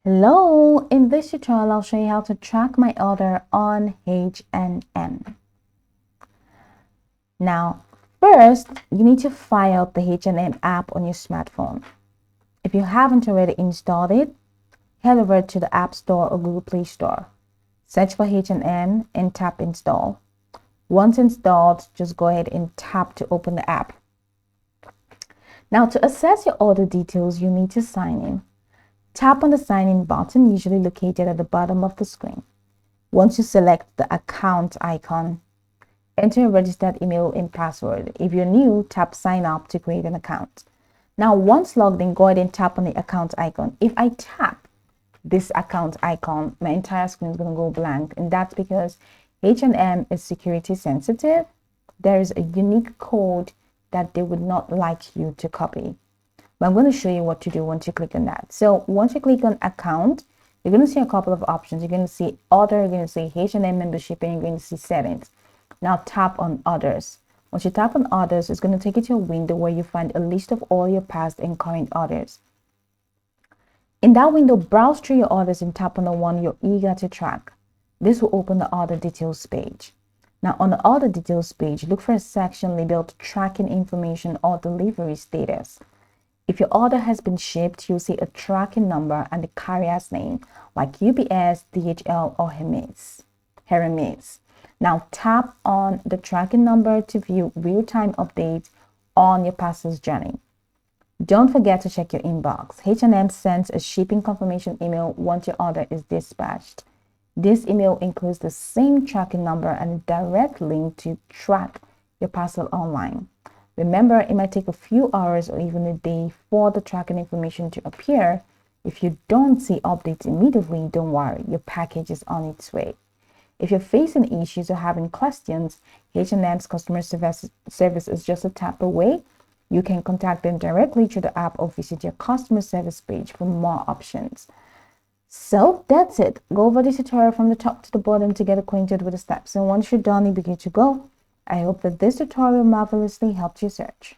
Hello, in this tutorial I'll show you how to track my order on H&M. Now, first you need to fire up the H&M app on your smartphone. If you haven't already installed it, head over to the App Store or Google Play Store. Search for H&M and tap install. Once installed, just go ahead and tap to open the app. Now, to access your order details, you need to sign in. Tap on the sign in button, usually located at the bottom of the screen. Once you select the account icon, enter your registered email and password. If you're new, tap sign up to create an account. Now, once logged in, go ahead and tap on the account icon. If I tap this account icon, my entire screen is going to go blank, and that's because H&M is security sensitive. There is a unique code that they would not like you to copy. But I'm going to show you what to do once you click on that. So once you click on account, you're going to see a couple of options. You're going to see order, you're going to see H&M membership, and you're going to see settings. Now tap on others. Once you tap on others, it's going to take you to a window where you find a list of all your past and current orders. In that window, browse through your orders and tap on the one you're eager to track. This will open the order details page. Now on the order details page, look for a section labeled tracking information or delivery status. If your order has been shipped, you'll see a tracking number and the carrier's name, like UPS, DHL, or Hermes. Now tap on the tracking number to view real-time updates on your parcel's journey. Don't forget to check your inbox. H&M sends a shipping confirmation email once your order is dispatched. This email includes the same tracking number and a direct link to track your parcel online. Remember, it might take a few hours or even a day for the tracking information to appear. If you don't see updates immediately, don't worry, your package is on its way. If you're facing issues or having questions, H&M's customer service is just a tap away. You can contact them directly through the app or visit your customer service page for more options. So that's it. Go over this tutorial from the top to the bottom to get acquainted with the steps. And once you're done, you'll be good to go. I hope that this tutorial marvelously helped you search.